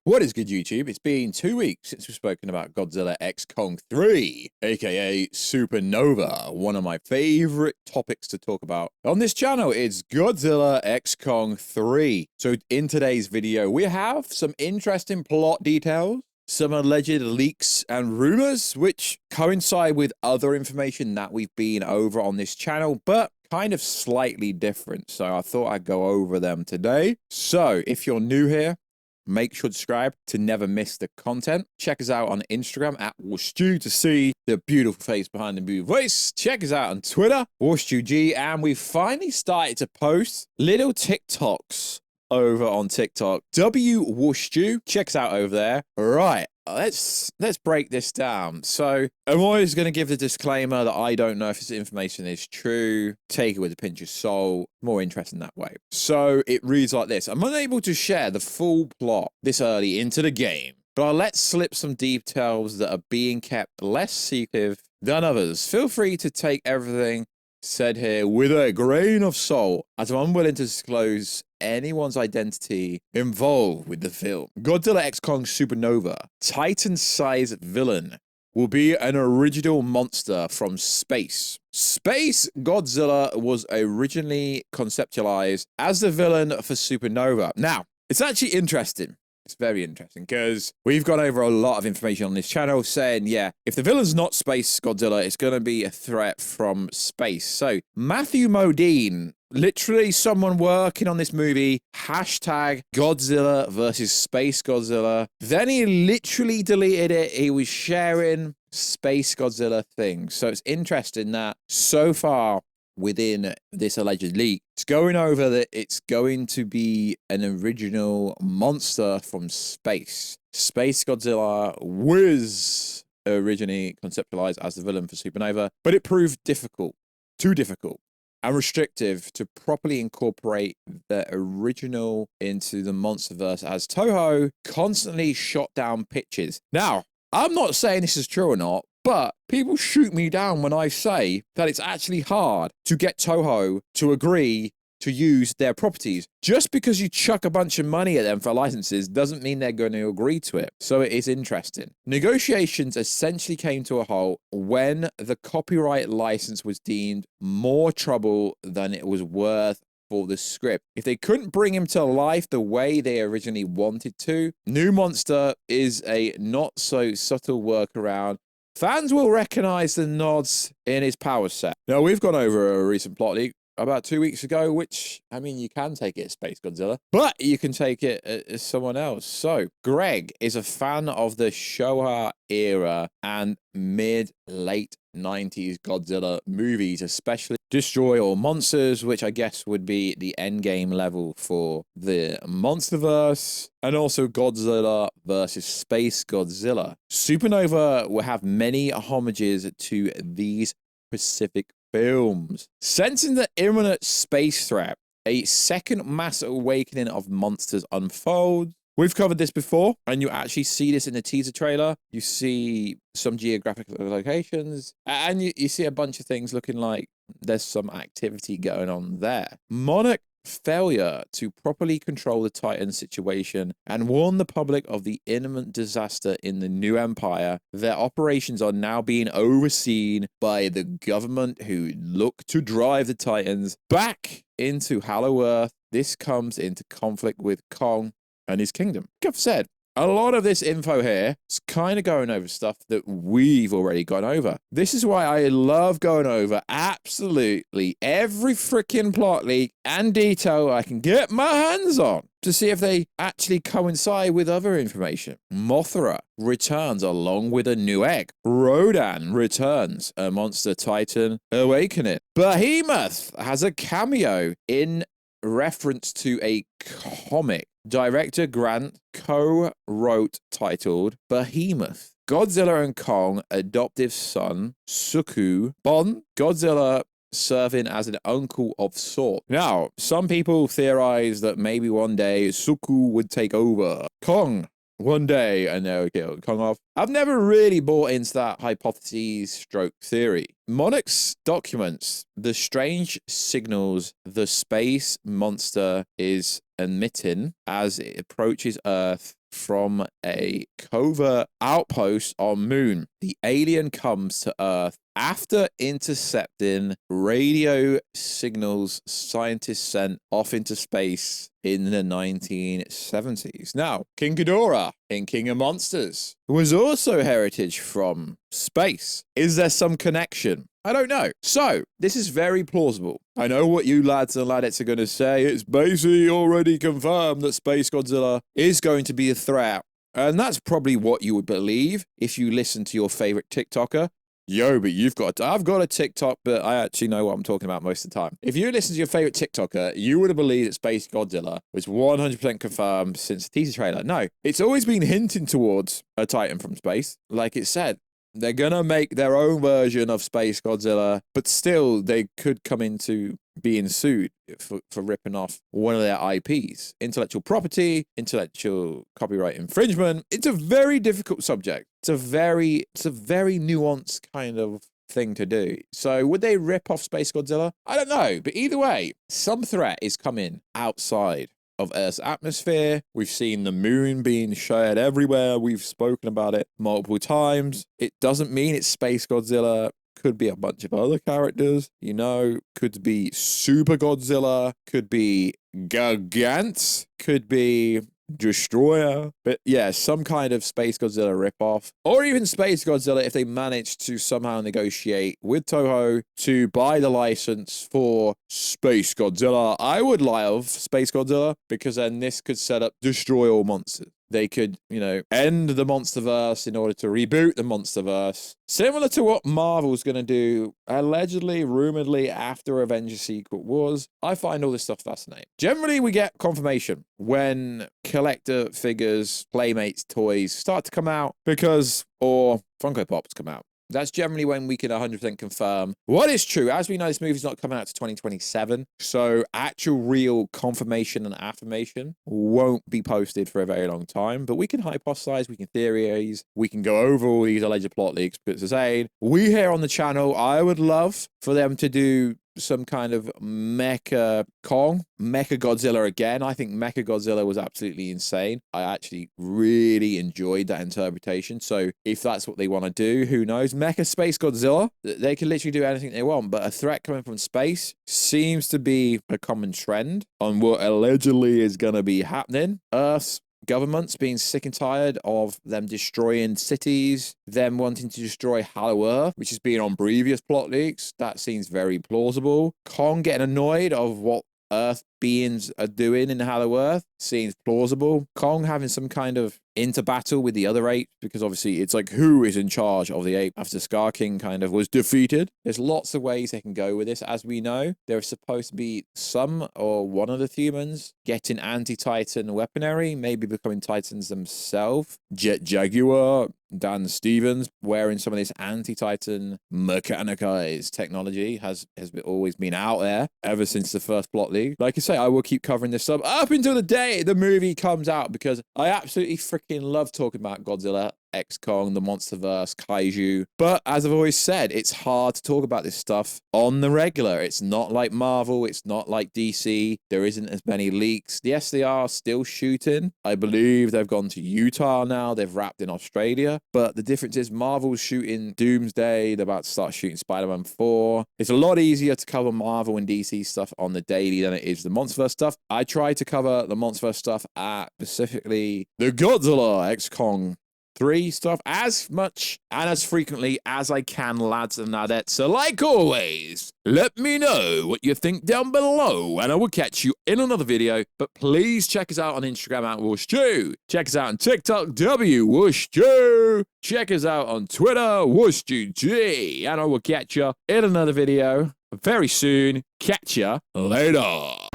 What is good, YouTube? It's been 2 weeks since we've spoken about Godzilla X Kong 3, aka Supernova, one of my favorite topics to talk about on this channel. It's Godzilla X Kong 3. So in today's video, we have some interesting plot details, some alleged leaks and rumors, which coincide with other information that we've been over on this channel, but kind of slightly different. So I thought I'd go over them today. So if you're new here, make sure to subscribe to never miss the content. Check us out on Instagram at Warstu to see the beautiful face behind the beautiful voice. Check us out on Twitter, WarstuG, and we finally started to post little TikToks over on TikTok. Warstu. Check us out over there. Right. Let's break this down. So I'm always going to give the disclaimer that I don't know if this information is true. Take it with a pinch of salt. More interesting that way. So it reads like this. I'm unable to share the full plot this early into the game, but I'll let slip some details that are being kept less secretive than others. Feel free to take everything said here with a grain of salt, as I'm unwilling to disclose anyone's identity involved with the film. Godzilla X Kong Supernova, Titan-sized villain, will be an original monster from space. Space Godzilla was originally conceptualized as the villain for Supernova. Now, it's actually interesting. It's very interesting because we've gone over a lot of information on this channel saying, yeah, if the villain's not Space Godzilla, it's going to be a threat from space. So Matthew Modine, literally someone working on this movie, hashtag Godzilla versus Space Godzilla. Then he literally deleted it. He was sharing Space Godzilla things. So it's interesting that so far within this alleged leak, it's going over that it's going to be an original monster from space. Space Godzilla was originally conceptualized as the villain for Supernova, but it proved too difficult and restrictive to properly incorporate the original into the MonsterVerse, as Toho constantly shot down pitches. Now, I'm not saying this is true or not, but people shoot me down when I say that it's actually hard to get Toho to agree to use their properties. Just because you chuck a bunch of money at them for licenses doesn't mean they're going to agree to it. So it is interesting. Negotiations essentially came to a halt when the copyright license was deemed more trouble than it was worth for the script. If they couldn't bring him to life the way they originally wanted to, New Monster is a not so subtle workaround. Fans will recognize the nods in his power set. Now, we've gone over a recent plot leak about 2 weeks ago, which, I mean, you can take it as Space Godzilla, but you can take it as someone else. So, Greg is a fan of the Showa era and mid-late 90s Godzilla movies, especially Destroy All Monsters, which I guess would be the endgame level for the MonsterVerse, and also Godzilla versus Space Godzilla. Supernova will have many homages to these specific films. Sensing the imminent space threat, a second mass awakening of monsters unfolds. We've covered this before, and you actually see this in the teaser trailer. You see some geographic locations, and you see a bunch of things looking like there's some activity going on there. Monarch failure to properly control the Titan situation and warn the public of the imminent disaster in the new empire. Their operations are now being overseen by the government, who look to drive the Titans back into Hollow Earth. This comes into conflict with Kong and his kingdom. Like I've said, a lot of this info here is kind of going over stuff that we've already gone over. This is why I love going over absolutely every freaking plot leak and detail I can get my hands on to see if they actually coincide with other information. Mothra returns along with a new egg. Rodan returns, a monster titan awakening. Behemoth has a cameo in reference to a comic director Grant co-wrote titled Behemoth. Godzilla and Kong adoptive son Suku Bon. Godzilla serving as an uncle of sorts. Now, some people theorize that maybe one day Suku would take over Kong one day and they'll kill Kong off. I've never really bought into that hypothesis stroke theory. Monarch's documents the strange signals the space monster is emitting as it approaches Earth from a covert outpost on Moon. The alien comes to Earth after intercepting radio signals scientists sent off into space in the 1970s. Now, King Ghidorah in King of Monsters was also heritage from space. Is there some connection? I don't know. So, this is very plausible. I know what you lads and ladettes are going to say. It's basically already confirmed that Space Godzilla is going to be a threat. And that's probably what you would believe if you listen to your favorite TikToker. Yo, but I've got a TikTok, but I actually know what I'm talking about most of the time. If you listen to your favorite TikToker, you would have believed that Space Godzilla was 100% confirmed since the teaser trailer. No, it's always been hinting towards a Titan from space. Like it said, they're gonna make their own version of Space Godzilla, but still they could come into being sued for ripping off one of their IPs. Intellectual property, intellectual copyright infringement. It's a very difficult subject. It's a very nuanced kind of thing to do. So would they rip off Space Godzilla? I don't know. But either way, some threat is coming outside of Earth's atmosphere. We've seen the moon being shared everywhere. We've spoken about it multiple times. It doesn't mean it's Space Godzilla. Could be a bunch of other characters, you know, could be Super Godzilla, could be Gigant, could be Destroyer, but yeah, some kind of Space Godzilla ripoff, or even Space Godzilla if they manage to somehow negotiate with Toho to buy the license for Space Godzilla. I would love Space Godzilla because then this could set up Destroy All Monsters. They could, you know, end the MonsterVerse in order to reboot the MonsterVerse. Similar to what Marvel's going to do, allegedly, rumoredly, after Avengers Secret Wars. I find all this stuff fascinating. Generally, we get confirmation when collector figures, Playmates, toys start to come out or Funko Pops come out. That's generally when we can 100% confirm what is true. As we know, this movie's not coming out to 2027, so actual real confirmation and affirmation won't be posted for a very long time, but we can hypothesize, we can theorize, we can go over all these alleged plot leaks, because as I say, we here on the channel, I would love for them to do some kind of Mecha Kong, Mecha Godzilla again. I think Mecha Godzilla was absolutely insane. I actually really enjoyed that interpretation. So if that's what they want to do, who knows? Mecha Space Godzilla, they can literally do anything they want, but a threat coming from space seems to be a common trend on what allegedly is going to be happening. Earth's governments being sick and tired of them destroying cities, them wanting to destroy Hollow Earth, which has been on previous plot leaks. That seems very plausible. Kong getting annoyed of what Earth beings are doing in Hollow Earth seems plausible. Kong having some kind of inter-battle with the other apes, because obviously it's like, who is in charge of the ape after Scar King kind of was defeated? There's lots of ways they can go with this. As we know, there is supposed to be some or one of the humans getting anti-Titan weaponry, maybe becoming Titans themselves. Jet Jaguar, Dan Stevens, wearing some of this anti-Titan mechanized technology has always been out there ever since the first plot leak. Like I say, I will keep covering this up until the day the movie comes out, because I absolutely freaking love talking about Godzilla X Kong, the MonsterVerse, Kaiju. But as I've always said, it's hard to talk about this stuff on the regular. It's not like Marvel. It's not like DC. There isn't as many leaks. Yes, they are still shooting. I believe they've gone to Utah now. They've wrapped in Australia. But the difference is Marvel's shooting Doomsday. They're about to start shooting Spider-Man 4. It's a lot easier to cover Marvel and DC stuff on the daily than it is the MonsterVerse stuff. I try to cover the MonsterVerse stuff at specifically the Godzilla X Kong 3 stuff as much and as frequently as I can, lads and ladettes. So like always, let me know what you think down below, and I will catch you in another video. But please check us out on Instagram at Warstu. Check us out on TikTok, Warstu. Check us out on Twitter, WarstuG. And I will catch you in another video very soon. Catch ya later.